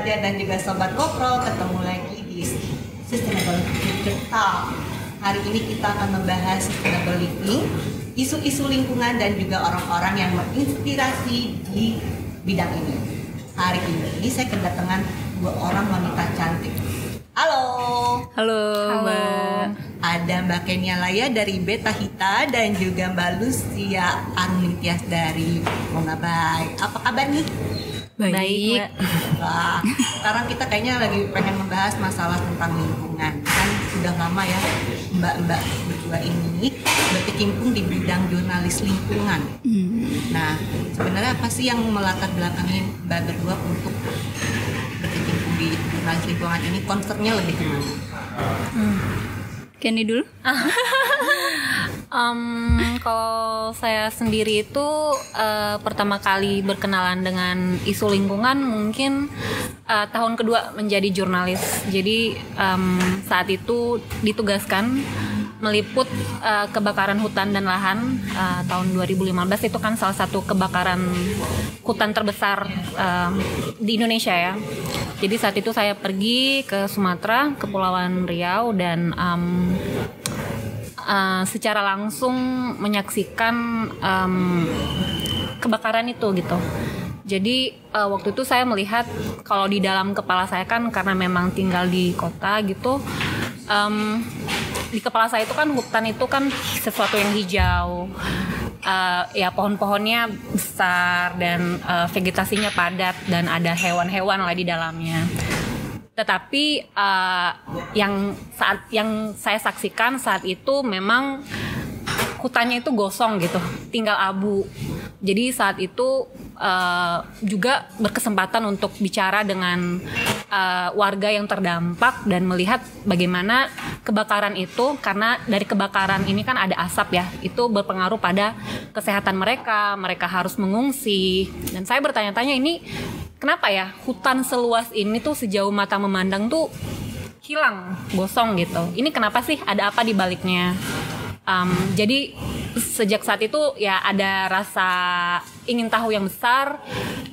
Raja dan juga Sobat Kopro, ketemu lagi di Sustainable Future Talk. Hari ini kita akan membahas sustainable living, isu-isu lingkungan dan juga orang-orang yang menginspirasi di bidang ini. Hari ini saya kedatangan dua orang wanita cantik. Halo. Halo. Mbak. Ada Mbak Kenia Laya dari Beta Hita dan juga Mbak Lucia Armintias dari Mongabai. Apa kabar nih? Baik. Wah, sekarang kita kayaknya lagi pengen membahas masalah tentang lingkungan. Kan sudah lama ya mbak-mbak berdua ini berkecimpung di bidang jurnalis lingkungan. Nah, sebenarnya apa sih yang melatar belakangi mbak berdua untuk berkecimpung di jurnalis lingkungan ini? Concernnya lebih kemana? Kenny dulu. Kalau saya sendiri itu pertama kali berkenalan dengan isu lingkungan mungkin tahun kedua menjadi jurnalis. Jadi saat itu ditugaskan meliput kebakaran hutan dan lahan tahun 2015. Itu kan salah satu kebakaran hutan terbesar di Indonesia ya. Jadi saat itu saya pergi ke Sumatera, Kepulauan Riau dan secara langsung menyaksikan kebakaran itu gitu. Jadi waktu itu saya melihat kalau di dalam kepala saya kan karena memang tinggal di kota gitu, di kepala saya itu kan hutan itu kan sesuatu yang hijau, ya pohon-pohonnya besar dan vegetasinya padat dan ada hewan-hewan lah di dalamnya. Tetapi yang saya saksikan saat itu memang hutannya itu gosong gitu, tinggal abu. Jadi saat itu juga berkesempatan untuk bicara dengan warga yang terdampak dan melihat bagaimana kebakaran itu, karena dari kebakaran ini kan ada asap ya, itu berpengaruh pada kesehatan mereka harus mengungsi. Dan saya bertanya-tanya, ini kenapa ya hutan seluas ini tuh sejauh mata memandang tuh hilang, gosong gitu. Ini kenapa sih? Ada apa di baliknya? Jadi sejak saat itu ya ada rasa ingin tahu yang besar,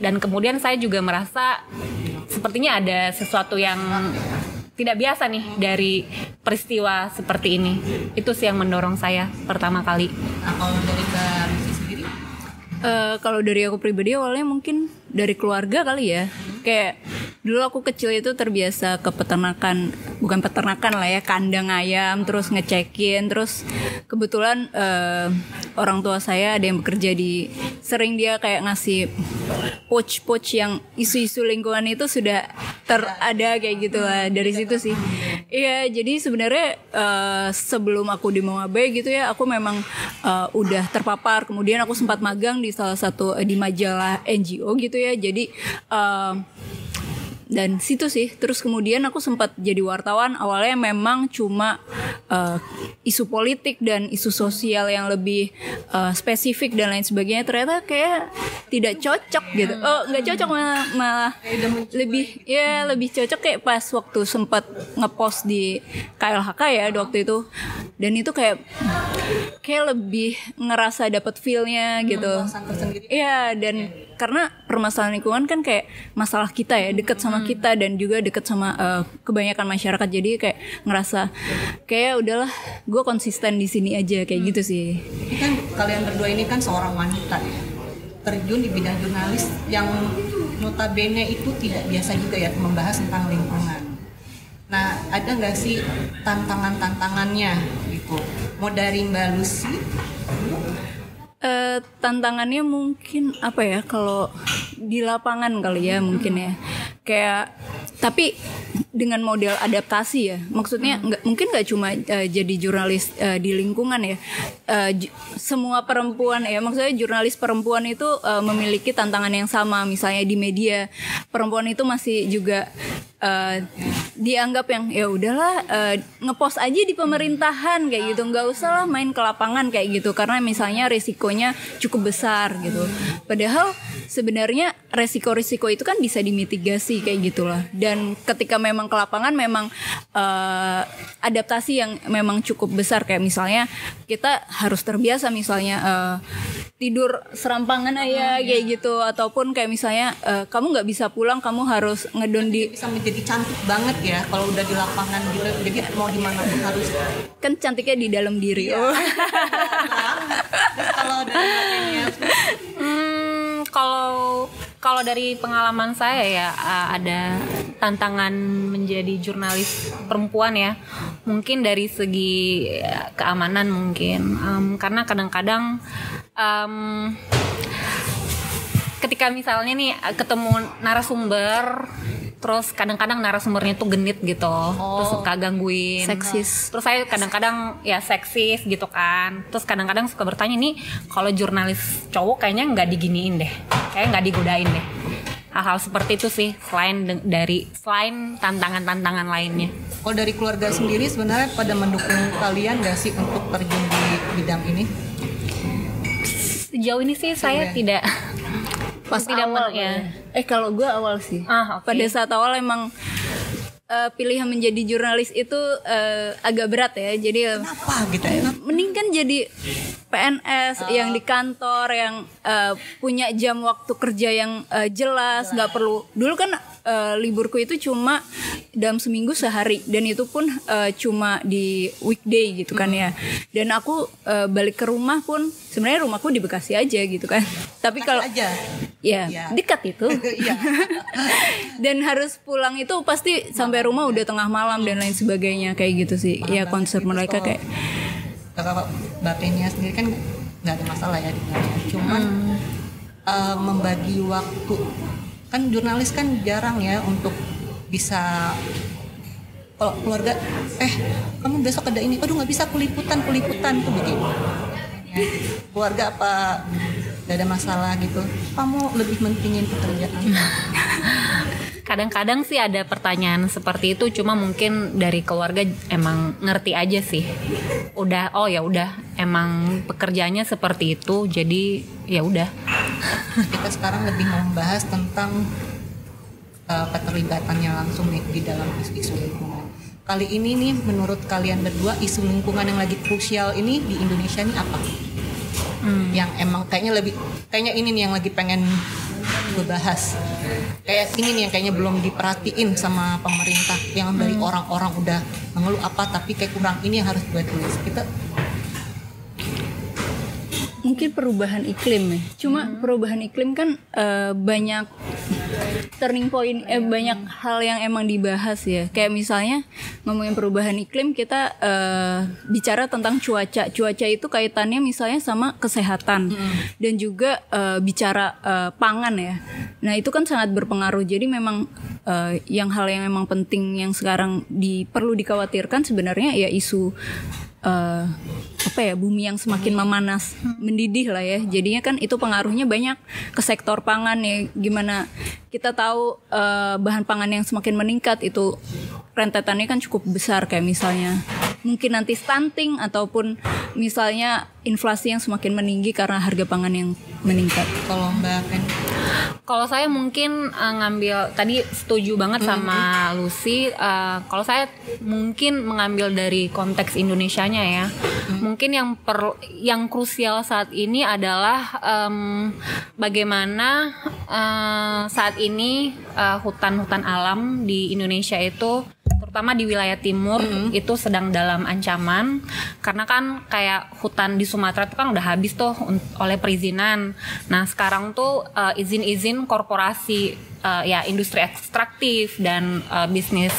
dan kemudian saya juga merasa sepertinya ada sesuatu yang tidak biasa nih dari peristiwa seperti ini. Itu sih yang mendorong saya pertama kali. Nah, kalau dari Mbak Lucy sendiri? Kalau dari aku pribadi awalnya mungkin dari keluarga kali ya. Kayak dulu aku kecil itu terbiasa ke peternakan, bukan peternakan lah ya, kandang ayam, terus ngecekin, terus kebetulan orang tua saya ada yang bekerja di, sering dia kayak ngasih pouch yang isu-isu lingkungan itu sudah ada kayak gitu lah, dari situ sih. Iya, jadi sebenarnya sebelum aku di Mongabai gitu ya, aku memang udah terpapar. Kemudian aku sempat magang di salah satu di majalah NGO gitu ya. Jadi dan situ sih, terus kemudian aku sempat jadi wartawan. Awalnya memang cuma isu politik dan isu sosial yang lebih spesifik dan lain sebagainya. Ternyata kayak tidak cocok gitu. Nggak cocok, malah lebih cocok kayak pas waktu sempat ngepost di KLHK ya waktu itu. Dan itu kayak lebih ngerasa dapat feel-nya gitu. Iya, dan karena permasalahan lingkungan kan kayak masalah kita ya, dekat sama kita dan juga dekat sama kebanyakan masyarakat. Jadi kayak ngerasa kayak udahlah, gue konsisten di sini aja kayak gitu sih. Ini kan kalian berdua ini kan seorang wanita ya, terjun di bidang jurnalis yang notabene itu tidak biasa juga ya membahas tentang lingkungan. Nah, ada nggak sih tantangannya gitu? Mau dari Mbak Lucy? Tantangannya mungkin apa ya, kalau di lapangan kali ya mungkin ya, kayak tapi dengan model adaptasi ya, maksudnya mungkin nggak cuma jadi jurnalis di lingkungan ya, semua perempuan ya, maksudnya jurnalis perempuan itu memiliki tantangan yang sama. Misalnya di media, perempuan itu masih juga dianggap yang ya udahlah ngepost aja di pemerintahan kayak gitu, nggak usah lah main ke lapangan kayak gitu, karena misalnya risikonya cukup besar gitu. Padahal sebenarnya resiko-risiko itu kan bisa dimitigasi kayak gitulah. Dan ketika memang ke lapangan memang adaptasi yang memang cukup besar, kayak misalnya kita harus terbiasa misalnya tidur serampangan aja kayak gitu, ataupun kayak misalnya kamu nggak bisa pulang, kamu harus ngedon di, bisa menjadi cantik banget ya kalau udah di lapangan gitu, jadi mau di mana pun harus kan cantiknya di dalam diri. Terus kalau dari makanya Kalau dari pengalaman saya ya, ada tantangan menjadi jurnalis perempuan ya. Mungkin dari segi keamanan mungkin, karena kadang-kadang ketika misalnya nih ketemu narasumber, terus kadang-kadang narasumbernya tuh genit gitu, terus suka gangguin, seksis. Terus saya kadang-kadang ya seksis gitu kan. Terus kadang-kadang suka bertanya nih, kalau jurnalis cowok kayaknya nggak diginiin deh, kayak nggak digodain deh. Hal-hal seperti itu sih, selain tantangan-tantangan lainnya. kalau dari keluarga sendiri sebenarnya pada mendukung kalian nggak sih untuk terjun di bidang ini? Sejauh ini sih saya tidak Pas tidak awal ya. kalau gue awal sih. Okay. Pada saat awal emang pilihan menjadi jurnalis itu agak berat ya. Jadi Kenapa gitu ya? mending kan jadi PNS yang di kantor, yang punya jam waktu kerja yang jelas, nggak perlu. Dulu kan liburku itu cuma dalam seminggu sehari, dan itu pun cuma di weekday gitu kan ya. Dan aku balik ke rumah pun sebenarnya rumahku di Bekasi aja gitu kan. Tapi kalau aja. ya Iya. dekat itu. Iya. Dan harus pulang itu pasti sampai rumah udah tengah malam dan lain sebagainya kayak gitu sih. Ya konsep mereka kayak Kakak Mbak Kenia sendiri kan nggak ada masalah ya di dalamnya. Cuman membagi waktu, kan jurnalis kan jarang ya untuk bisa, kalau keluarga kamu besok ada ini, aduh nggak bisa, peliputan tuh begitu ya. Keluarga apa nggak ada masalah gitu, kamu lebih mentingin pekerjaan? Kadang-kadang sih ada pertanyaan seperti itu, cuma mungkin dari keluarga emang ngerti aja sih. Udah emang pekerjaannya seperti itu, jadi ya udah. Kita sekarang lebih membahas tentang keterlibatannya langsung nih di dalam isu lingkungan. Kali ini nih, menurut kalian berdua, isu lingkungan yang lagi krusial ini di Indonesia nih apa? Yang emang kayaknya ini nih yang lagi pengen gue bahas. Kayak ini nih yang kayaknya belum diperhatiin sama pemerintah, yang dari orang-orang udah mengeluh apa, tapi kayak kurang, ini yang harus gue tulis. Kita mungkin perubahan iklim ya. Cuma perubahan iklim kan banyak turning point, banyak hal yang emang dibahas ya. Kayak misalnya ngomongin perubahan iklim, kita bicara tentang cuaca. Cuaca itu kaitannya misalnya sama kesehatan dan juga bicara pangan ya. Nah itu kan sangat berpengaruh. Jadi memang hal yang memang penting yang sekarang perlu dikhawatirkan sebenarnya ya isu bumi yang semakin memanas, mendidih lah ya. Jadinya kan itu pengaruhnya banyak ke sektor pangan ya. Gimana kita tahu bahan pangan yang semakin meningkat itu rentetannya kan cukup besar, kayak misalnya mungkin nanti stunting, ataupun misalnya inflasi yang semakin meninggi karena harga pangan yang meningkat. kalau Mbak Ken, Kalau saya mungkin ngambil, tadi setuju banget sama Lucy. Kalau saya mungkin mengambil dari konteks Indonesianya ya. Mungkin yang krusial saat ini adalah bagaimana saat ini hutan-hutan alam di Indonesia itu, terutama di wilayah timur, itu sedang dalam ancaman, karena kan kayak hutan di Sumatera itu kan udah habis tuh oleh perizinan. Nah sekarang tuh izin-izin korporasi ya industri ekstraktif dan bisnis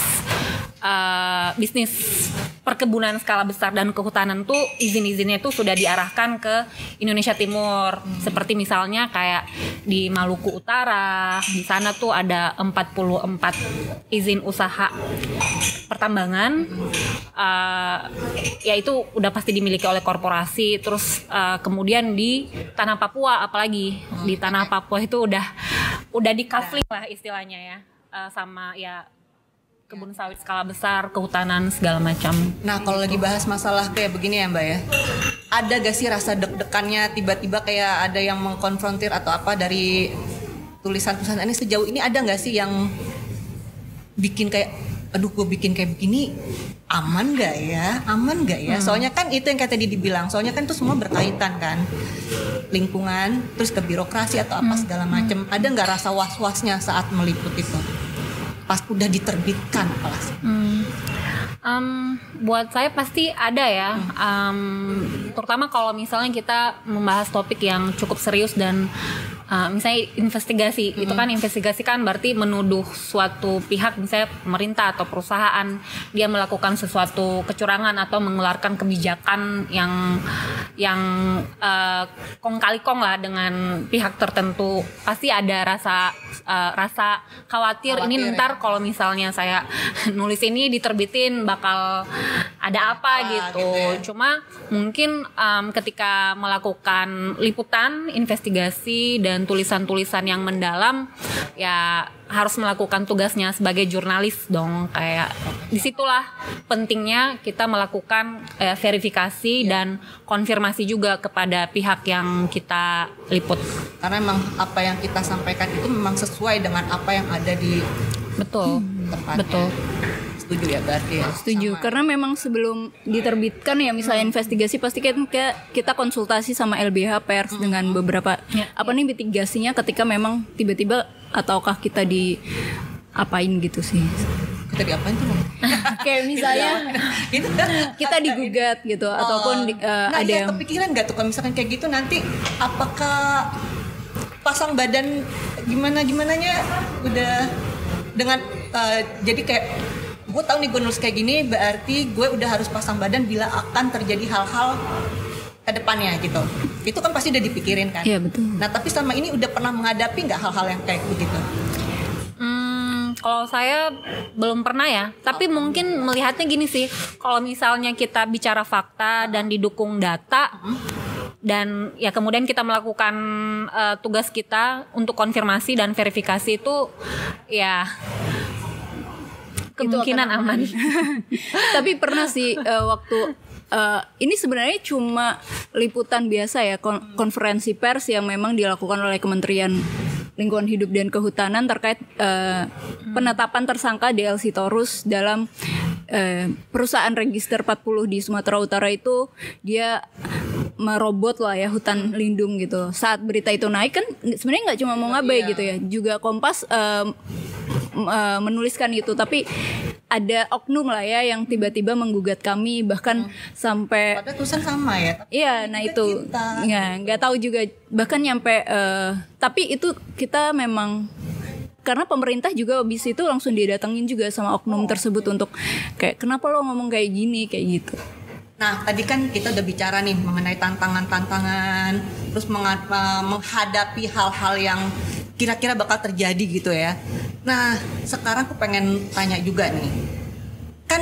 perkebunan skala besar dan kehutanan tuh izin-izinnya tuh sudah diarahkan ke Indonesia Timur. Seperti misalnya kayak di Maluku Utara, di sana tuh ada 44 izin usaha pertambangan, ya itu udah pasti dimiliki oleh korporasi. Terus kemudian di tanah Papua, apalagi di tanah Papua itu udah di-coupling lah istilahnya ya, sama ya kebun sawit skala besar, kehutanan segala macam. Nah kalau lagi bahas masalah kayak begini ya Mbak ya, ada gak sih rasa deg-degannya tiba-tiba kayak ada yang mengkonfrontir atau apa dari tulisan-tulisan ini sejauh ini? Ada gak sih yang bikin kayak aduh gue bikin kayak begini aman gak ya soalnya kan itu yang kayak tadi dibilang, soalnya kan itu semua berkaitan kan, lingkungan terus ke birokrasi atau apa segala macam. Ada nggak rasa was-wasnya saat meliput itu pas udah diterbitkan apalagi? Buat saya pasti ada ya, terutama kalau misalnya kita membahas topik yang cukup serius dan misalnya investigasi, itu kan investigasi kan berarti menuduh suatu pihak, misalnya pemerintah atau perusahaan, dia melakukan sesuatu kecurangan atau mengeluarkan kebijakan yang kong kali kong lah dengan pihak tertentu. Pasti ada rasa khawatir ini ntar kalau misalnya saya nulis ini diterbitin bakal ada apa gitu. Cuma mungkin ketika melakukan liputan, investigasi dan tulisan-tulisan yang mendalam, ya harus melakukan tugasnya sebagai jurnalis dong. Kayak disitulah pentingnya kita melakukan verifikasi dan konfirmasi juga kepada pihak yang kita liput. Karena memang apa yang kita sampaikan itu memang sesuai dengan apa yang ada di tempatnya. Betul. Setuju ya berarti ya? Setuju, karena memang sebelum diterbitkan ya misalnya investigasi pasti kita konsultasi sama LBH Pers dengan beberapa apa nih mitigasinya ketika memang tiba-tiba ataukah kita diapain gitu sih. Kita diapain tuh? Kayak misalnya kita digugat gitu ataupun ada yang kepikiran nggak tuh kalau misalkan kayak gitu nanti apakah pasang badan gimananya udah dengan jadi kayak gue tahu nih gue nulis kayak gini berarti gue udah harus pasang badan bila akan terjadi hal-hal ke depannya gitu. Itu kan pasti udah dipikirin kan. Iya betul. Nah tapi selama ini udah pernah menghadapi nggak hal-hal yang kayak begitu? Kalau saya belum pernah ya, tapi mungkin melihatnya gini sih, kalau misalnya kita bicara fakta dan didukung data, dan ya kemudian kita melakukan tugas kita untuk konfirmasi dan verifikasi itu ya kemungkinan aman. Tapi pernah sih waktu ini sebenarnya cuma liputan biasa ya, konferensi pers yang memang dilakukan oleh Kementerian Lingkungan Hidup dan Kehutanan terkait penetapan tersangka DL Sitorus dalam perusahaan register 40 di Sumatera Utara. Itu dia merobot lah ya hutan lindung gitu. Saat berita itu naik kan sebenarnya nggak cuma mau ngabai gitu ya, juga Kompas menuliskan itu, tapi ada oknum lah ya yang tiba-tiba menggugat kami bahkan sampai padahal tulisan sama ya. Iya, nah itu ya nggak tahu juga bahkan nyampe tapi itu kita memang karena pemerintah juga habis itu langsung didatengin juga sama oknum tersebut untuk kayak kenapa lo ngomong kayak gini kayak gitu. Nah tadi kan kita udah bicara nih mengenai tantangan terus menghadapi hal-hal yang kira-kira bakal terjadi gitu ya. Nah sekarang aku pengen tanya juga nih, kan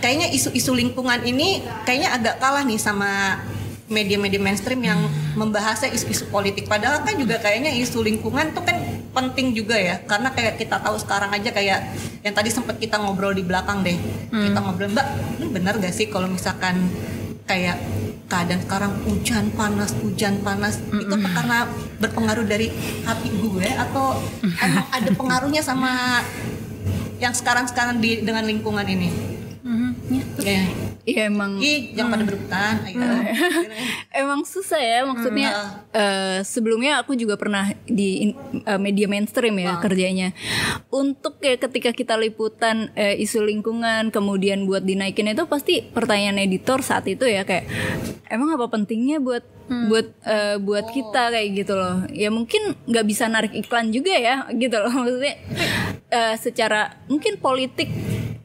kayaknya isu-isu lingkungan ini kayaknya agak kalah nih sama media-media mainstream yang membahasnya isu-isu politik. Padahal kan juga kayaknya isu lingkungan tuh kan penting juga ya, karena kayak kita tahu sekarang aja kayak yang tadi sempat kita ngobrol di belakang deh, kita ngobrol, Mbak ini benar gak sih kalau misalkan kayak keadaan sekarang hujan panas itu apa karena berpengaruh dari hati gue atau emang ada pengaruhnya sama yang sekarang dengan lingkungan ini? Iya emang. Jangan pada berebutan. Emang susah ya maksudnya. Sebelumnya aku juga pernah di media mainstream ya kerjanya. Untuk kayak ketika kita liputan isu lingkungan kemudian buat dinaikin itu pasti pertanyaan editor saat itu ya kayak emang apa pentingnya buat kita kayak gitu loh. Ya mungkin nggak bisa narik iklan juga ya gitu loh maksudnya. Secara mungkin politik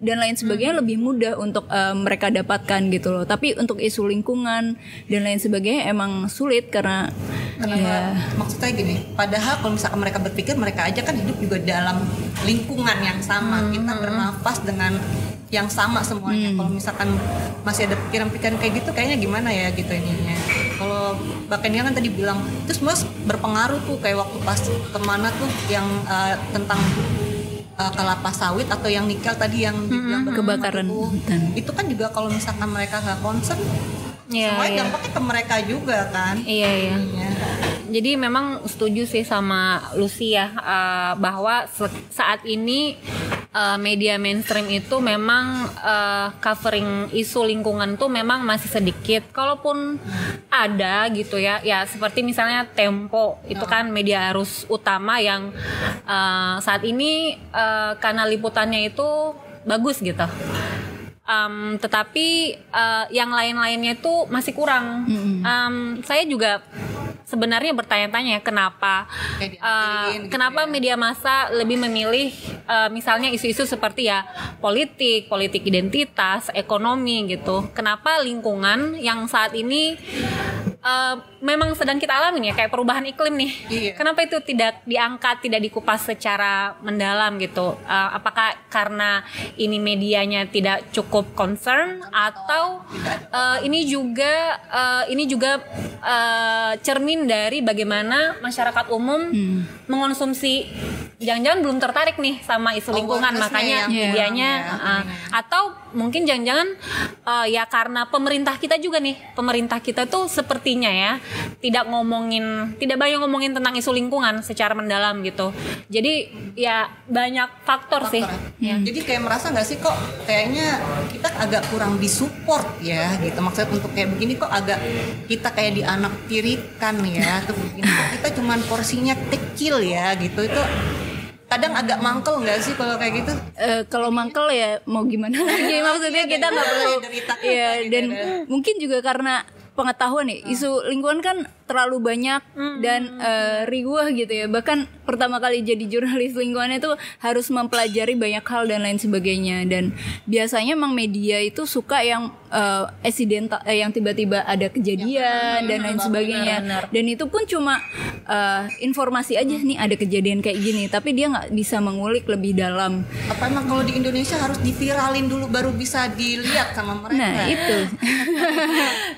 dan lain sebagainya lebih mudah untuk mereka dapatkan gitu loh. Tapi untuk isu lingkungan dan lain sebagainya emang sulit karena maksudnya gini, padahal kalau misalkan mereka berpikir mereka aja kan hidup juga dalam lingkungan yang sama, kita bernafas dengan yang sama semuanya. Kalau misalkan masih ada pikiran-pikiran kayak gitu kayaknya gimana ya gitu ininya. Kalau bahkan dia kan tadi bilang itu semua berpengaruh tuh kayak waktu pas kemana tuh yang tentang kelapa sawit atau yang nikel tadi yang dibilang kebakaran hutan. Itu kan juga kalau misalkan mereka nggak concern, semuanya dampaknya ke mereka juga kan. Iya. Jadi memang setuju sih sama Lucy ya, bahwa saat ini media mainstream itu memang covering isu lingkungan tuh memang masih sedikit. Kalaupun ada gitu ya, ya seperti misalnya Tempo itu kan media arus utama yang saat ini kanal liputannya itu bagus gitu. Tetapi yang lain-lainnya itu masih kurang. Saya juga sebenarnya bertanya-tanya kenapa media massa lebih memilih misalnya isu-isu seperti ya politik identitas, ekonomi gitu. Kenapa lingkungan yang saat ini memang sedang kita alami ya, kayak perubahan iklim nih. Iya. Kenapa itu tidak diangkat, tidak dikupas secara mendalam gitu? Apakah karena ini medianya tidak cukup concern atau ini juga cermin dari bagaimana masyarakat umum mengonsumsi, jangan-jangan belum tertarik nih sama isu lingkungan, makanya medianya atau mungkin jangan-jangan ya karena pemerintah kita tuh sepertinya ya tidak banyak ngomongin tentang isu lingkungan secara mendalam gitu. Jadi ya banyak faktor sih. Jadi kayak merasa nggak sih kok kayaknya kita agak kurang disupport ya gitu. Maksudnya untuk kayak begini kok agak kita kayak dianaktirikan ya. Tuh begini kok kita cuman porsinya kecil ya gitu. Itu kadang agak mangkel nggak sih kalau kayak gitu? Kalau mangkel ya mau gimana lagi, maksudnya kita nggak perlu. Iya, dan mungkin juga karena pengetahuan ya, isu lingkungan kan terlalu banyak dan riuh gitu ya. Bahkan pertama kali jadi jurnalis lingkungan itu harus mempelajari banyak hal dan lain sebagainya. Dan biasanya emang media itu suka yang accidental, yang tiba-tiba ada kejadian dan lain sebagainya. Dan itu pun cuma informasi aja nih ada kejadian kayak gini, tapi dia nggak bisa mengulik lebih dalam. Apa emang kalau di Indonesia harus diviralin dulu baru bisa dilihat sama mereka? Nah itu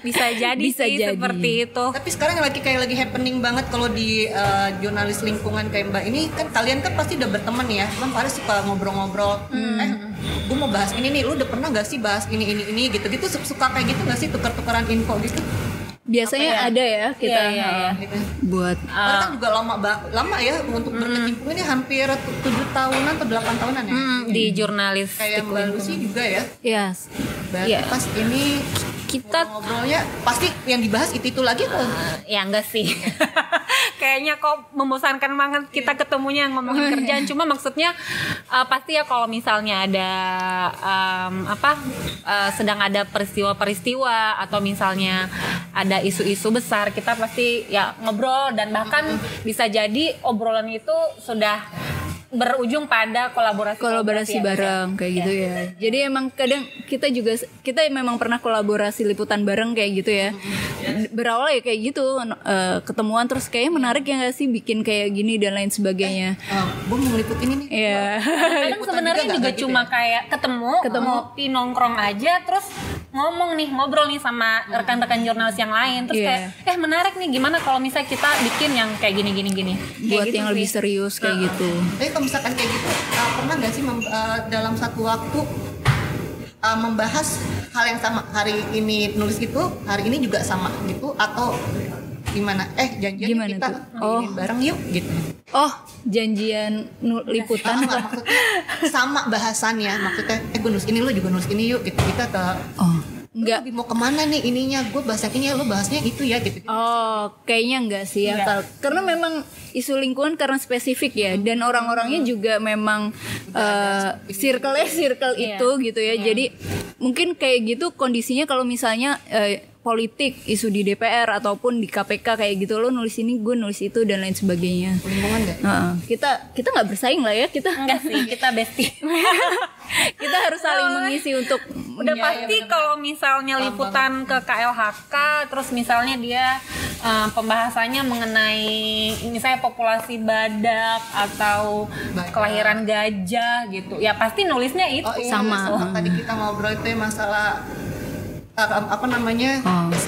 bisa jadi seperti itu. Tapi sekarang lagi happening banget kalau di jurnalis lingkungan kayak Mbak ini kan, kalian kan pasti udah berteman ya. Kan pada suka ngobrol-ngobrol. Gue mau bahas ini nih, lu udah pernah gak sih bahas ini gitu-gitu, suka kayak gitu gak sih, tukar-tukaran info gitu? Biasanya ada ya kita gitu. Buat kan juga lama ya untuk berkecimpung ini hampir 7 tahunan atau 8 tahunan ya di jurnalis kayak Mbak Lucy juga ya. Yes. Berarti pas ini kita ngobrolnya pasti yang dibahas itu lagi kok. Ya enggak sih. Kayaknya kok membosankan banget kita ketemunya yang ngomongin kerjaan. Cuma maksudnya pasti ya kalau misalnya ada sedang ada peristiwa-peristiwa atau misalnya ada isu-isu besar, kita pasti ya ngobrol, dan bahkan bisa jadi obrolan itu sudah berujung pada kolaborasi bareng kayak gitu ya. Jadi emang kadang kita memang pernah kolaborasi liputan bareng kayak gitu ya. Berawal ya kayak gitu, ketemuan terus kayaknya menarik ya nggak sih bikin kayak gini dan lain sebagainya. Gue mau ngeliput ini nih. Iya. Kadang sebenarnya juga cuma ya? Kayak ketemu ngopi nongkrong aja, terus ngobrol nih sama rekan-rekan jurnalis yang lain, terus kayak menarik nih, gimana kalau misalnya kita bikin yang kayak gini buat gitu yang lebih serius kayak gitu. Tapi kalau misalkan kayak gitu pernah nggak sih dalam satu waktu membahas hal yang sama, hari ini nulis itu, hari ini juga sama gitu, atau gimana? Janjian kita bikin bareng yuk gitu. Janjian liputan maksudnya sama bahasannya, maksudnya gue nulis ini, lu juga nulis ini yuk gitu, kita ke enggak, mau kemana nih ininya, gue bahas yang ini, lu bahasnya itu ya gitu. Kayaknya enggak sih ya, karena memang isu lingkungan karena spesifik ya, dan orang-orangnya juga memang circle itu gitu ya. Jadi mungkin kayak gitu kondisinya kalau misalnya politik, isu di DPR ataupun di KPK kayak gitu, lo nulis ini, gue nulis itu dan lain sebagainya. Lingkungan nggak? Kita nggak bersaing lah ya, kita enggak sih, kita bestie. Kita harus saling mengisi untuk udah pasti kalau misalnya liputan ke KLHK, terus misalnya dia pembahasannya mengenai misalnya populasi badak atau kelahiran gajah gitu, ya pasti nulisnya itu. Sama. Tadi kita ngobrol itu ya masalah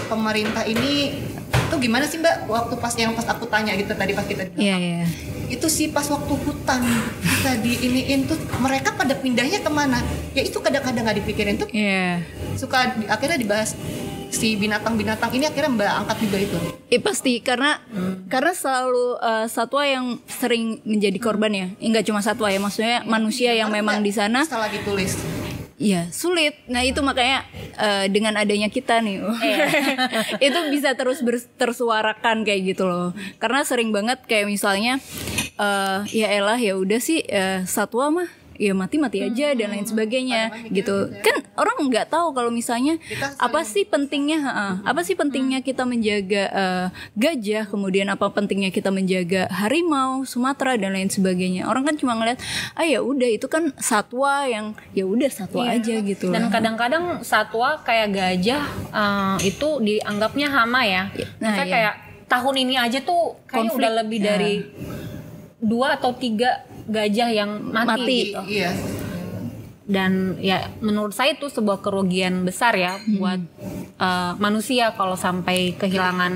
pemerintah ini tuh gimana sih Mbak, waktu pas aku tanya gitu tadi pas kita itu sih pas waktu hutan kita diiniin tuh mereka pada pindahnya kemana ya, itu kadang-kadang nggak dipikirin tuh suka akhirnya dibahas si binatang-binatang ini akhirnya Mbak angkat juga itu? Pasti karena selalu satwa yang sering menjadi korban ya. Enggak cuma satwa ya, maksudnya manusia yang memang di sana. Setelah ditulis. Iya, sulit. Nah, itu makanya dengan adanya kita nih. Itu bisa terus tersuarakan kayak gitu loh. Karena sering banget kayak misalnya ya elah ya udah sih satwa mah ya mati aja dan lain sebagainya gitu kan. Orang nggak tahu kalau misalnya apa sih pentingnya kita menjaga gajah, kemudian apa pentingnya kita menjaga harimau Sumatera dan lain sebagainya. Orang kan cuma ngeliat ya udah itu kan satwa yang ya udah satwa aja gitu. Dan kadang-kadang satwa kayak gajah itu dianggapnya hama ya. Nah, kayak tahun ini aja tuh kayaknya udah lebih dari 2 atau 3 gajah yang mati. Gitu. Iya. Dan ya menurut saya itu sebuah kerugian besar ya buat manusia kalau sampai kehilangan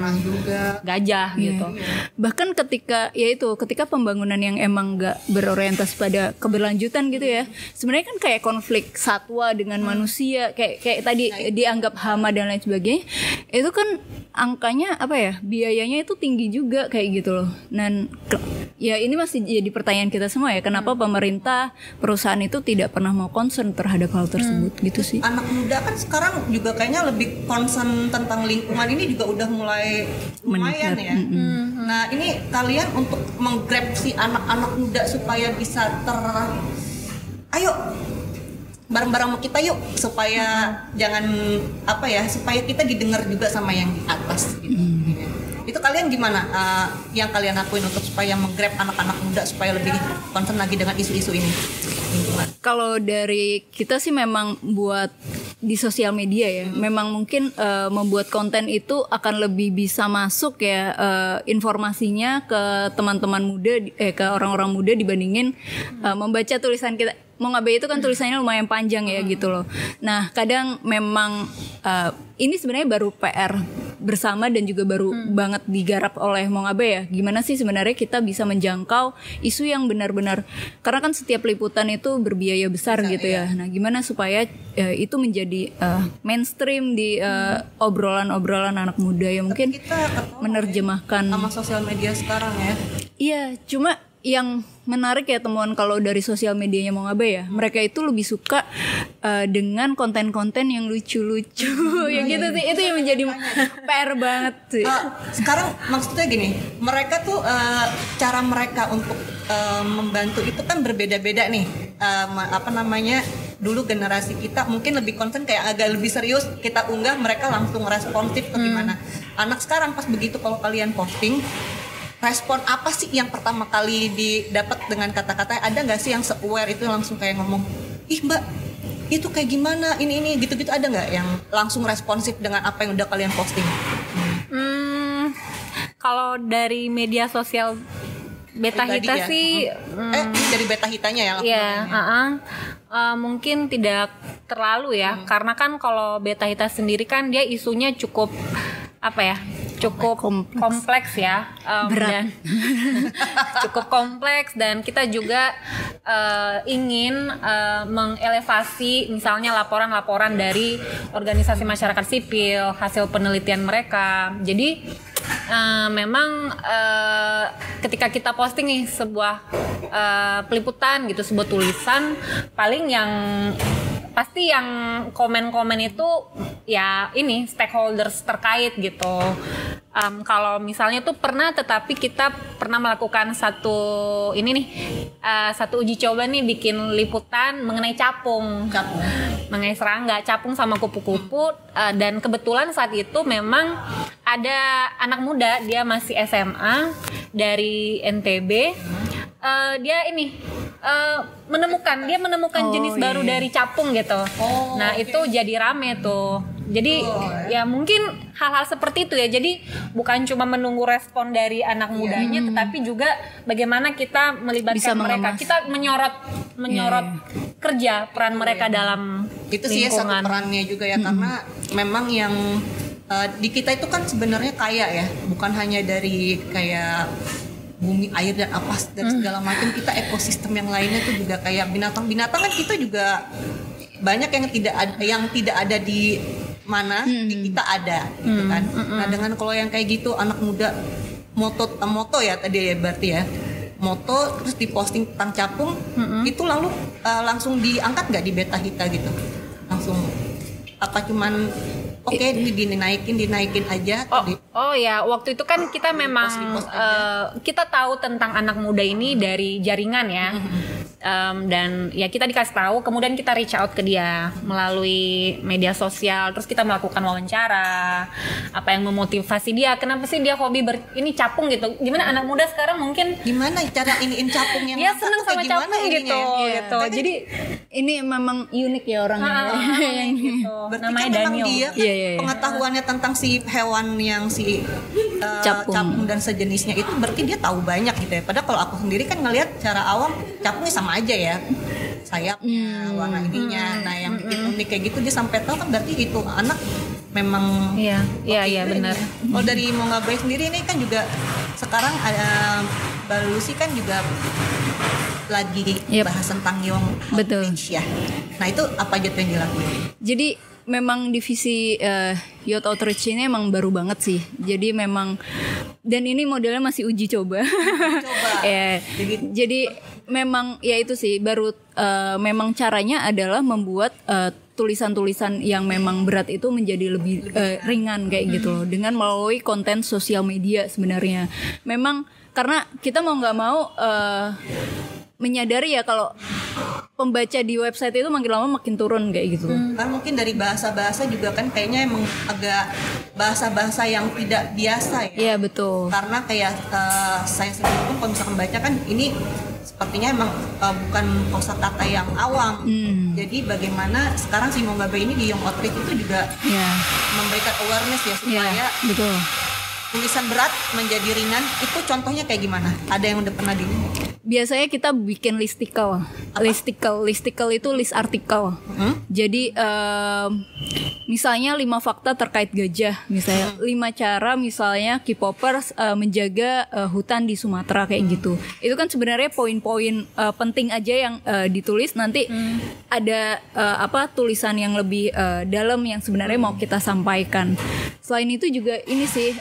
gajah gitu. Bahkan ketika pembangunan yang emang nggak berorientasi pada keberlanjutan gitu ya, sebenarnya kan kayak konflik satwa dengan manusia kayak tadi dianggap hama dan lain sebagainya, itu kan angkanya biayanya itu tinggi juga kayak gitu loh. Dan ya ini masih jadi pertanyaan kita semua ya, kenapa pemerintah, perusahaan itu tidak pernah mau concern terhadap hal tersebut gitu sih. Anak muda kan sekarang juga kayaknya lebih concern tentang lingkungan, ini juga udah mulai lumayan ya. Nah, ini kalian untuk menggrab si anak-anak muda supaya bisa ayo bareng-bareng sama kita yuk, supaya jangan supaya kita didengar juga sama yang di atas gitu. Itu kalian gimana yang kalian lakuin untuk supaya menggrab anak-anak muda supaya lebih concern lagi dengan isu-isu ini? Kalau dari kita sih memang buat di sosial media ya, memang mungkin membuat konten itu akan lebih bisa masuk ya informasinya ke teman-teman muda, ke orang-orang muda dibandingin membaca tulisan kita. Mongabe itu kan tulisannya lumayan panjang ya gitu loh. Nah, kadang memang ini sebenarnya baru PR bersama dan juga baru banget digarap oleh Mongabe ya. Gimana sih sebenarnya kita bisa menjangkau isu yang benar-benar, karena kan setiap liputan itu berbiaya besar gitu ya. Nah, gimana supaya itu menjadi mainstream di obrolan-obrolan anak muda yang mungkin menerjemahkan sama sosial media sekarang ya. Iya, cuma yang menarik ya temuan kalau dari sosial medianya Mongabe ya, mereka itu lebih suka dengan konten-konten yang lucu-lucu yang gitu sih. Itu yang menjadi PR banget sih. Sekarang maksudnya gini, mereka tuh cara mereka untuk membantu itu kan berbeda-beda nih. Dulu generasi kita mungkin lebih concern kayak agak lebih serius, kita unggah mereka langsung responsif ke gimana. Anak sekarang pas begitu kalau kalian posting, respon apa sih yang pertama kali didapat dengan kata-kata? Ada nggak sih yang se-aware itu langsung kayak ngomong, ih mbak itu kayak gimana ini gitu-gitu, ada nggak yang langsung responsif dengan apa yang udah kalian posting? Kalau dari media sosial Beta Hita ya? Sih dari Beta Hitanya ya? Iya, mungkin tidak terlalu ya, karena kan kalau Beta Hita sendiri kan dia isunya cukup cukup kompleks ya, dan cukup kompleks, dan kita juga ingin mengelevasi misalnya laporan-laporan dari organisasi masyarakat sipil, hasil penelitian mereka. Jadi memang ketika kita posting nih sebuah peliputan gitu, sebuah tulisan, paling yang pasti yang komen-komen itu ya ini stakeholders terkait gitu. Kalau misalnya tuh tetapi kita pernah melakukan satu uji coba nih, bikin liputan mengenai capung. Mengenai serangga, capung sama kupu-kupu, dan kebetulan saat itu memang ada anak muda, dia masih SMA dari NTB. Dia menemukan jenis baru dari capung gitu. Nah, itu jadi rame tuh. Jadi ya mungkin hal-hal seperti itu ya. Jadi bukan cuma menunggu respon dari anak mudanya, tetapi juga bagaimana kita melibatkan mereka. Kita menyorot kerja peran mereka dalam itu sih ya, satu perannya juga ya, karena memang yang di kita itu kan sebenarnya kaya ya, bukan hanya dari kayak bumi, air dan apa dan segala macam. Kita ekosistem yang lainnya tuh juga kayak binatang-binatang kan kita juga banyak yang tidak ada di mana di kita ada gitu kan. Nah dengan kalau yang kayak gitu anak muda moto ya tadi ya berarti ya moto terus diposting tentang capung itu lalu langsung diangkat nggak di Beta Hita gitu langsung apa cuman oke, dinaikin aja. Oh ya, waktu itu kan kita memang kita tahu tentang anak muda ini dari jaringan ya. Dan ya kita dikasih tahu, kemudian kita reach out ke dia melalui media sosial, terus kita melakukan wawancara, apa yang memotivasi dia, kenapa sih dia hobi ini capung gitu, gimana anak muda sekarang mungkin gimana cara iniin capung yang dia seneng sama capung gitu, gitu. Jadi ini memang unik ya orangnya. Gitu. Berarti namanya kan Daniel. Dia pengetahuannya tentang si hewan yang si capung dan sejenisnya itu berarti dia tahu banyak gitu ya. Padahal kalau aku sendiri kan ngelihat cara awam capungnya sama aja ya, sayapnya, warna ininya. Nah yang bikin unik kayak gitu dia sampai tahu kan berarti itu anak memang iya benar. Kalau dari Mongabay sendiri ini kan juga sekarang ada Mbak Lucy kan juga lagi bahas tentang Young Outreach ya. Nah itu apa aja tuh yang dilakukan? Jadi memang divisi Youth Outreach ini emang baru banget sih. Jadi memang dan ini modelnya masih uji coba. Jadi memang ya itu sih baru memang caranya adalah membuat tulisan-tulisan yang memang berat itu menjadi lebih ringan kayak gitu loh, dengan melalui konten sosial media sebenarnya. Memang karena kita mau nggak mau menyadari ya kalau pembaca di website itu makin lama makin turun kayak gitu. Kan mungkin dari bahasa-bahasa juga kan kayaknya emang agak bahasa-bahasa yang tidak biasa ya. Iya betul. Karena kayak saya sendiri pun kalau misalkan baca kan ini sepertinya emang bukan kosakata yang awam. Jadi bagaimana sekarang si Mongabay ini di Young Outreach itu juga memberikan awareness ya supaya betul. Tulisan berat menjadi ringan itu contohnya kayak gimana? Ada yang udah pernah di? Biasanya kita bikin listicle. Listicle itu list artikel. Jadi misalnya 5 fakta terkait gajah, misalnya 5 cara misalnya K-popers menjaga hutan di Sumatera kayak gitu. Itu kan sebenarnya poin-poin penting aja yang ditulis, nanti ada tulisan yang lebih dalam yang sebenarnya mau kita sampaikan. Selain itu juga ini sih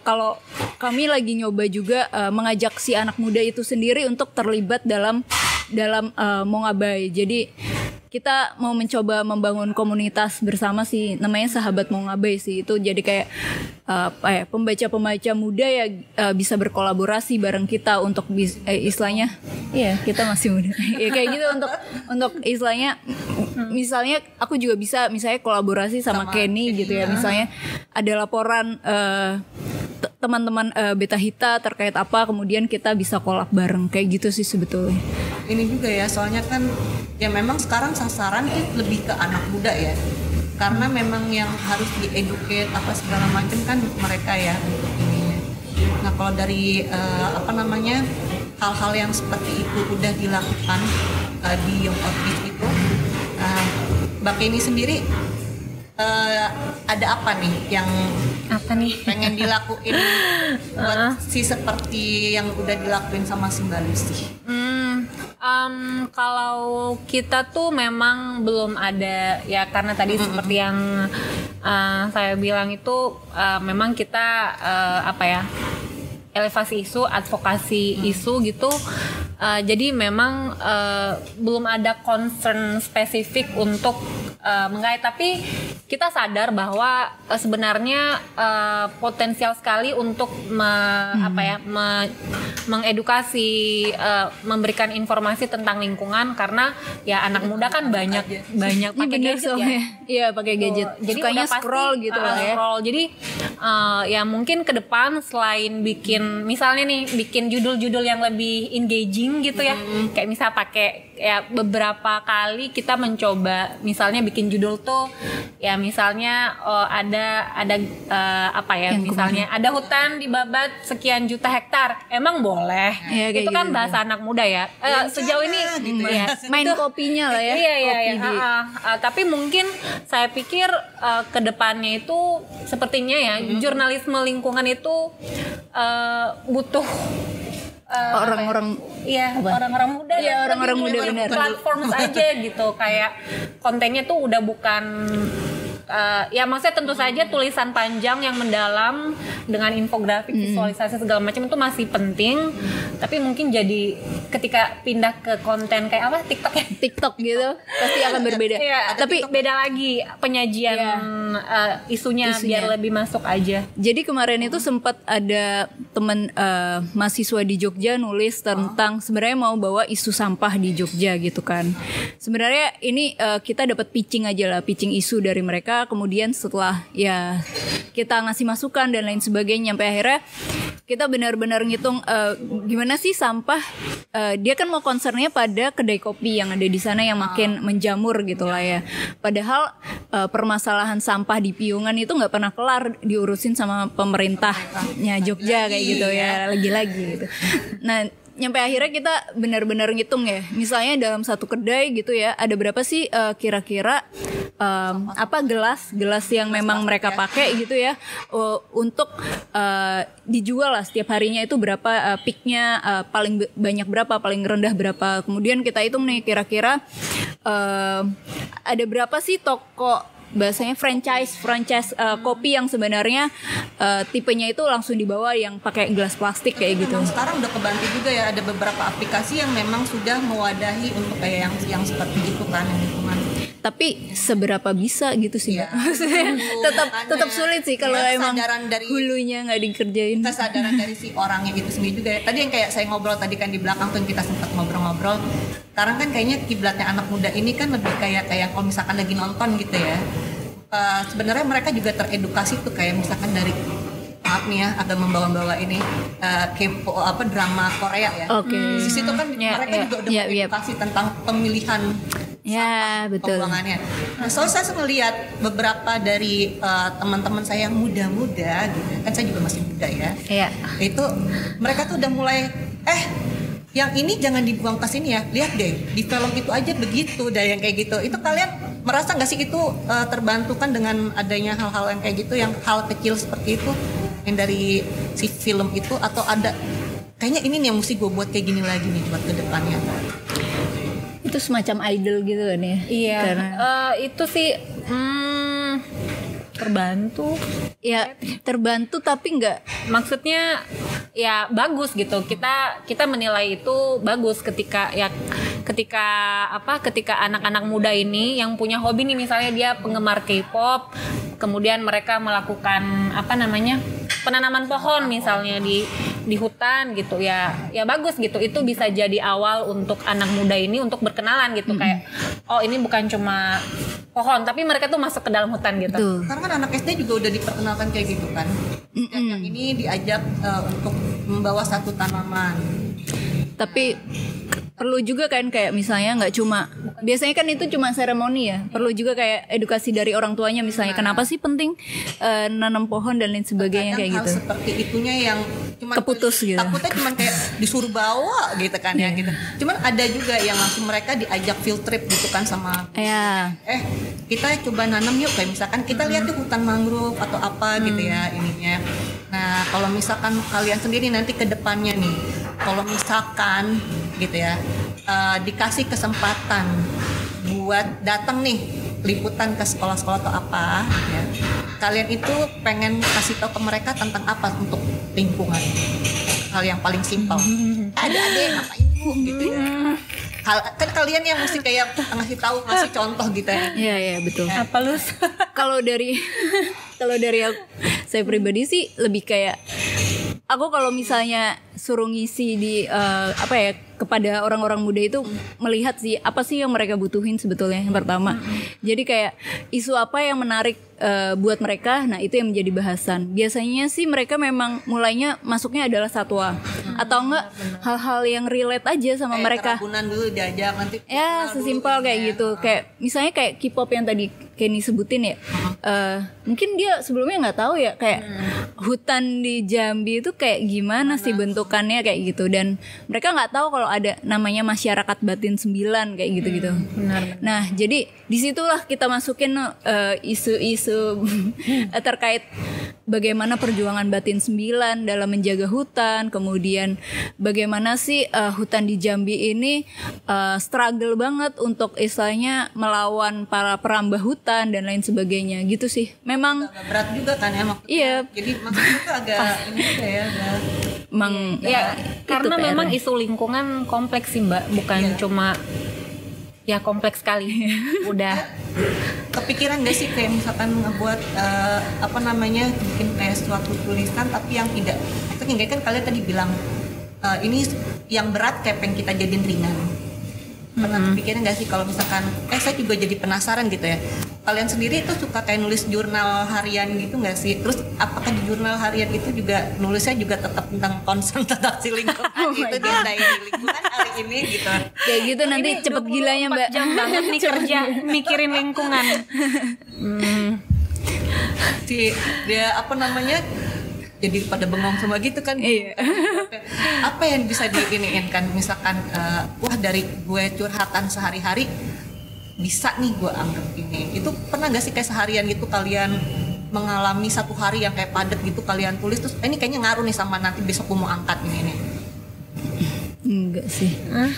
kalau kami lagi nyoba juga mengajak si anak muda itu sendiri untuk terlibat dalam Mongabay. Jadi kita mau mencoba membangun komunitas bersama sih, namanya Sahabat Mongabay sih. Itu jadi kayak pembaca-pembaca muda ya bisa berkolaborasi bareng kita untuk istilahnya kita masih muda. Ya kayak gitu untuk istilahnya misalnya aku juga bisa misalnya kolaborasi sama Kenny gitu ya. Misalnya ada laporan teman-teman Beta Hita terkait apa, kemudian kita bisa collab bareng kayak gitu sih sebetulnya. Ini juga ya, soalnya kan ya memang sekarang sasaran lebih ke anak muda ya, karena memang yang harus dieducate apa segala macam kan mereka ya untuk ininya. Nah kalau dari hal-hal yang seperti itu udah dilakukan di Young Outreach itu, Mbak Kenny sendiri ada apa nih yang pengen dilakuin buat si seperti yang udah dilakuin sama si Mbak Lucy? Kalau kita tuh memang belum ada ya, karena tadi seperti yang saya bilang itu memang kita elevasi isu, advokasi isu gitu. Jadi memang belum ada concern spesifik untuk menggait, tapi kita sadar bahwa sebenarnya potensial sekali untuk mengedukasi, memberikan informasi tentang lingkungan, karena ya anak muda kan banyak pakai gadget ya. Iya, pakai gadget. Jadi sukanya udah pasti scroll gitu lah ya. Scroll. Jadi ya mungkin ke depan selain misalnya bikin judul-judul yang lebih engaging gitu ya, kayak misal pakai ya beberapa kali kita mencoba misalnya bikin judul tuh ya misalnya ada misalnya ada hutan dibabat sekian juta hektar, emang boleh ya, itu kan gitu. Bahasa anak muda ya, sejauh ini gitu ya, main kopinya lah ya. Tapi mungkin saya pikir ke depannya itu sepertinya ya jurnalisme lingkungan itu butuh orang-orang orang-orang muda ya, orang-orang muda benar. Platform aja gitu, kayak kontennya tuh udah bukan ya maksudnya tentu saja tulisan panjang yang mendalam dengan infografik, visualisasi segala macam itu masih penting. Tapi mungkin jadi ketika pindah ke konten kayak apa TikTok gitu pasti akan berbeda. Ya, tapi beda lagi penyajian isunya biar lebih masuk aja. Jadi kemarin itu sempat ada teman mahasiswa di Jogja nulis tentang sebenarnya mau bawa isu sampah di Jogja gitu kan. Sebenarnya ini kita dapat pitching isu dari mereka, kemudian setelah ya kita ngasih masukan dan lain sebagainya, sampai akhirnya kita benar-benar ngitung gimana sih sampah. Dia kan mau concernnya pada kedai kopi yang ada di sana yang makin menjamur gitu lah ya. Padahal permasalahan sampah di Piungan itu nggak pernah kelar diurusin sama pemerintahnya Jogja kayak gitu ya, lagi-lagi gitu. Nah, nyampe akhirnya kita benar-benar ngitung ya, misalnya dalam satu kedai gitu ya, ada berapa sih kira-kira gelas yang memang mereka pakai gitu ya, untuk dijual lah setiap harinya itu berapa, peaknya paling banyak berapa, paling rendah berapa. Kemudian kita hitung nih kira-kira ada berapa sih toko bahasanya franchise kopi yang sebenarnya tipenya itu langsung dibawa yang pakai gelas plastik kayak gitu. Memang sekarang udah kebantu juga ya, ada beberapa aplikasi yang memang sudah mewadahi untuk kayak yang seperti itu kan, yang lingkungan. Tapi seberapa bisa gitu sih, ya, maksudnya tetap sulit sih kalau emang hulunya nggak dikerjain. Kesadaran dari si orangnya itu sendiri juga ya. Tadi yang kayak saya ngobrol tadi kan di belakang tuh kita sempat ngobrol-ngobrol. Sekarang kan kayaknya kiblatnya anak muda ini kan lebih kayak kalau misalkan lagi nonton gitu ya. Sebenarnya mereka juga teredukasi tuh kayak misalkan dari maaf nih ya, agak membawa-bawa ini K-pop drama Korea ya. Oke. Di situ kan mereka juga udah teredukasi tentang pemilihan pembuangannya. Nah, soalnya saya melihat beberapa dari teman-teman saya yang muda-muda gitu, kan saya juga masih muda ya. Iya. Itu mereka tuh udah mulai yang ini jangan dibuang ke sini ya. Lihat deh, di film itu aja begitu, dan yang kayak gitu. Itu kalian merasa nggak sih itu terbantukan dengan adanya hal-hal yang kayak gitu, yang hal kecil seperti itu yang dari si film itu, atau ada kayaknya ini nih yang mesti gue buat kayak gini lagi nih buat ke depannya? Itu semacam idol gitu kan ya? Iya. Itu sih terbantu. Ya terbantu tapi nggak. Maksudnya ya bagus gitu. Kita menilai itu bagus ketika anak-anak muda ini yang punya hobi nih, misalnya dia penggemar K-pop, kemudian mereka melakukan penanaman pohon misalnya di hutan gitu ya bagus gitu. Itu bisa jadi awal untuk anak muda ini untuk berkenalan gitu, kayak oh ini bukan cuma pohon tapi mereka tuh masuk ke dalam hutan gitu. Betul. Karena kan anak SD juga udah diperkenalkan kayak gitu kan. Yang ini diajak untuk membawa satu tanaman. Tapi perlu juga kan kayak misalnya nggak cuma, biasanya kan itu cuma seremoni ya, perlu juga kayak edukasi dari orang tuanya misalnya, kenapa sih penting nanam pohon dan lain sebagainya. Kayak gitu. Hal seperti itunya yang cuma keputus gitu. Takutnya cuma kayak disuruh bawa gitu kan ya gitu. Cuman ada juga yang langsung mereka diajak field trip gitu kan sama kita coba nanam yuk, kayak misalkan kita lihat di hutan mangrove atau apa gitu ya ininya. Nah, kalau misalkan kalian sendiri nanti ke depannya nih, kalau misalkan gitu ya, dikasih kesempatan buat datang nih liputan ke sekolah-sekolah atau apa ya, kalian itu pengen kasih tahu ke mereka tentang apa untuk lingkungan? Hal yang paling simpel. Adik-adik ngapain bu gitu ya. Kan kalian yang mesti kayak ngasih tahu, ngasih contoh gitu ya. Iya betul. Apa lu? Kalau dari saya pribadi sih lebih kayak, aku kalau misalnya suruh ngisi di kepada orang-orang muda itu, melihat sih apa sih yang mereka butuhin sebetulnya yang pertama. Jadi kayak isu apa yang menarik buat mereka, nah itu yang menjadi bahasan. Biasanya sih mereka memang mulainya masuknya adalah satwa atau enggak hal-hal yang relate aja sama kayak mereka. Kerabunan dulu diajak nanti. Ya sesimpel kayak gitu. Kayak misalnya kayak K-pop yang tadi Kenny sebutin ya. Mungkin dia sebelumnya nggak tahu ya kayak hutan di Jambi itu kayak gimana sih bentukannya kayak gitu, dan mereka nggak tahu kalau ada namanya masyarakat batin 9 kayak gitu-gitu. Benar. Nah jadi disitulah kita masukin isu-isu terkait bagaimana perjuangan Batin 9 dalam menjaga hutan, kemudian bagaimana sih hutan di Jambi ini struggle banget untuk istilahnya melawan para perambah hutan dan lain sebagainya gitu sih. Memang agak berat juga kan ya maksudnya. Iya. Jadi maksudnya itu agak ini juga ya agak Ya, karena itu memang PR-nya. isu lingkungan kompleks sih Mbak, bukan cuma ya kompleks sekali. Udah kepikiran gak sih kayak misalkan ngebuat bikin kayak suatu tulisan tapi yang tidak maksudnya kan kalian tadi bilang ini yang berat kayak pengen kita jadiin ringan. Pernah kepikiran gak sih kalau misalkan saya juga jadi penasaran gitu ya, kalian sendiri itu suka kayak nulis jurnal harian gitu gak sih? Terus apakah di jurnal harian itu juga nulisnya juga tetap tentang concern tentang si lingkungan gitu, dia daya lingkungan hari ini gitu? kayak gitu nanti ini cepet 24 gilanya Mbak. jam banget nih kerja mikirin lingkungan. Dia jadi pada bengong semua gitu kan. Iya. Apa yang bisa diiniin kan misalkan dari gue curhatan sehari-hari bisa nih gue anggap ini. Itu pernah gak sih kayak seharian gitu kalian mengalami satu hari yang kayak padat gitu kalian tulis terus ini kayaknya ngaruh nih sama nanti besok gue mau angkat ini nih. Enggak sih,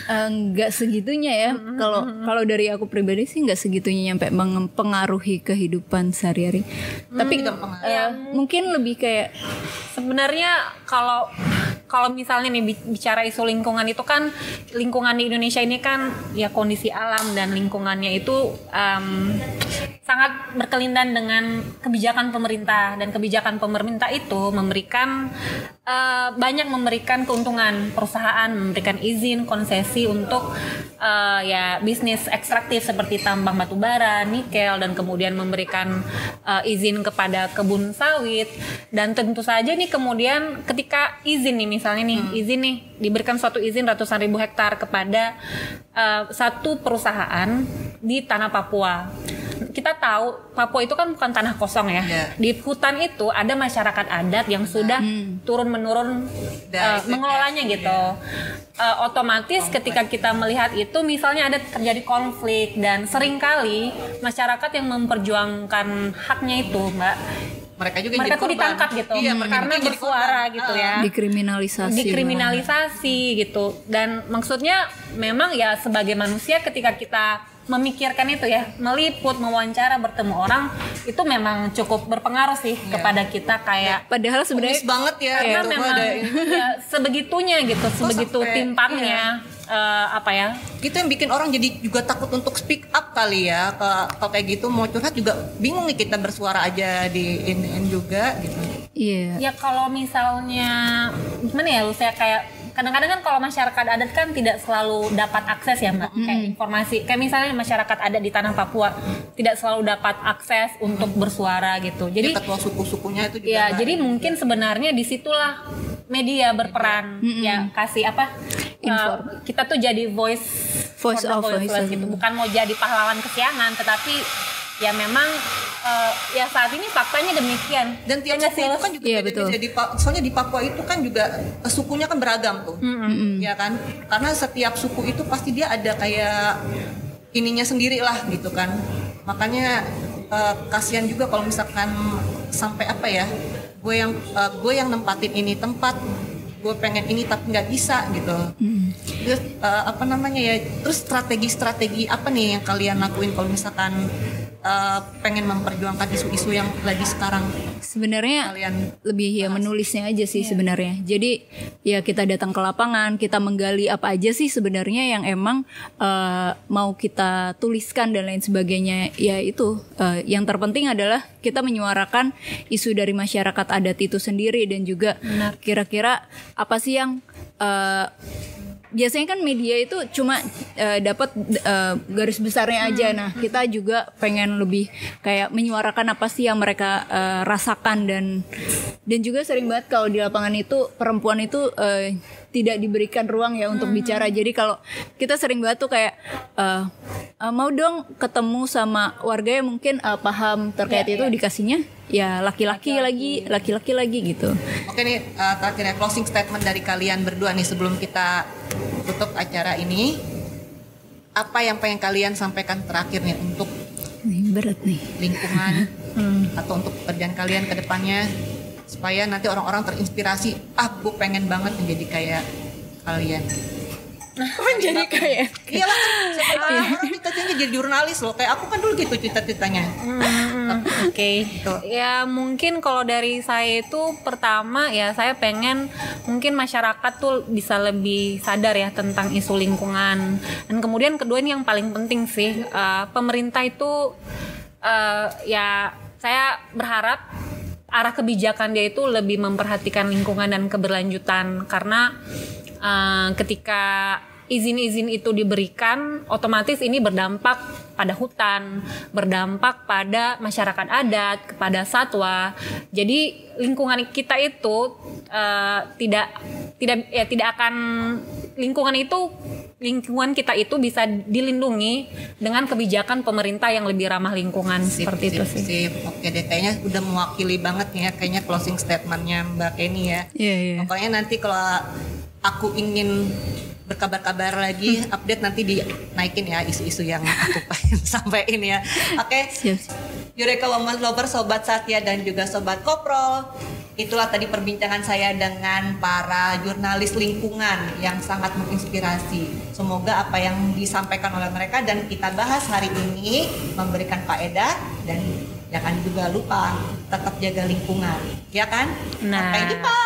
enggak segitunya ya. Kalau dari aku pribadi sih enggak segitunya nyampe mempengaruhi kehidupan sehari-hari. Tapi mungkin lebih kayak Sebenarnya kalau misalnya nih bicara isu lingkungan itu kan, lingkungan di Indonesia ini kan ya kondisi alam dan lingkungannya itu sangat berkelindan dengan kebijakan pemerintah, dan kebijakan pemerintah itu banyak memberikan keuntungan perusahaan, memberikan izin konsesi untuk ya bisnis ekstraktif seperti tambang batu bara, nikel, dan kemudian memberikan izin kepada kebun sawit. Dan tentu saja nih kemudian ketika izin nih misalnya izin nih diberikan suatu izin ratusan ribu hektar kepada satu perusahaan di tanah Papua. Kita tahu Papua itu kan bukan tanah kosong ya. Di hutan itu ada masyarakat adat yang sudah turun menurun mengelolanya gitu. Otomatis ketika kita melihat itu misalnya ada terjadi konflik, dan seringkali masyarakat yang memperjuangkan haknya itu Mbak, mereka tuh ditangkap gitu, karena bersuara gitu ya, dikriminalisasi gitu. Dan maksudnya memang ya sebagai manusia ketika kita memikirkan itu ya, meliput, mewawancara, bertemu orang, itu memang cukup berpengaruh sih kepada kita kayak. Padahal sebenarnya banget ya, karena memang ya, sebegitunya gitu, sebegitu timpangnya. Itu yang bikin orang jadi juga takut untuk speak up kali ya. Kalau kayak gitu mau curhat juga bingung nih, kita bersuara aja di in juga gitu. Iya. Ya kalau misalnya gimana ya, saya kayak kadang-kadang kan kalau masyarakat adat kan tidak selalu dapat akses ya Mbak, kayak informasi, kayak misalnya masyarakat adat di tanah Papua tidak selalu dapat akses untuk bersuara gitu. Jadi ketua suku-sukunya itu juga. Ya, jadi mungkin sebenarnya disitulah media berperan, ya kasih kita tuh jadi voice of voiceless gitu, bukan mau jadi pahlawan kesiangan, tetapi ya memang ya saat ini faktanya demikian. Dan tiap suku itu kan juga jadi soalnya di Papua itu kan juga sukunya kan beragam tuh, ya kan? Karena setiap suku itu pasti dia ada kayak ininya sendiri lah gitu kan. Makanya kasihan juga kalau misalkan sampai gue yang nempatin ini tempat, gue pengen ini tapi nggak bisa gitu. Terus terus strategi apa nih yang kalian lakuin kalau misalkan pengen memperjuangkan isu-isu yang lagi sekarang? Sebenarnya lebih ya menulisnya aja sih sebenarnya. Jadi ya kita datang ke lapangan, kita menggali apa aja sih sebenarnya yang emang mau kita tuliskan dan lain sebagainya. Ya itu yang terpenting adalah kita menyuarakan isu dari masyarakat adat itu sendiri, dan juga kira-kira apa sih yang biasanya kan media itu cuma dapat garis besarnya aja. Nah, kita juga pengen lebih kayak menyuarakan apa sih yang mereka rasakan, dan juga sering banget kalau di lapangan itu perempuan itu tidak diberikan ruang ya untuk bicara. Jadi kalau kita sering banget tuh kayak mau dong ketemu sama warga yang mungkin paham terkait itu, dikasihnya ya laki-laki lagi gitu. Oke nih, terakhirnya closing statement dari kalian berdua nih sebelum kita tutup acara ini. Apa yang pengen kalian sampaikan terakhir nih untuk berat nih lingkungan atau untuk pekerjaan kalian ke depannya? supaya nanti orang-orang terinspirasi, gue pengen banget menjadi kayak kalian. Menjadi kayak Iya lah, siapa tahu orang cita-citanya jadi jurnalis loh, kayak aku kan dulu gitu cita-citanya. Oke. Ya mungkin kalau dari saya itu pertama ya saya pengen mungkin masyarakat tuh bisa lebih sadar ya tentang isu lingkungan. Dan kemudian kedua ini yang paling penting sih, pemerintah itu ya saya berharap arah kebijakan dia itu lebih memperhatikan lingkungan dan keberlanjutan, karena ketika izin-izin itu diberikan, otomatis ini berdampak pada hutan, berdampak pada masyarakat adat, kepada satwa. Jadi lingkungan kita itu tidak akan lingkungan kita itu bisa dilindungi dengan kebijakan pemerintah yang lebih ramah lingkungan. Seperti itu sih. Oke deh, kayaknya udah mewakili banget nih ya, kayaknya closing statementnya Mbak Kenny ya. Iya. Pokoknya nanti kalau aku ingin berkabar-kabar lagi, update nanti dinaikin ya isu-isu yang aku pengen sampaikan ya. Oke. Siap. Eureka Woman Lover, Sobat Satya dan juga Sobat Koprol. Itulah tadi perbincangan saya dengan para jurnalis lingkungan yang sangat menginspirasi. Semoga apa yang disampaikan oleh mereka dan kita bahas hari ini memberikan faedah, dan jangan juga lupa tetap jaga lingkungan, ya kan? Nah. Sampai jumpa.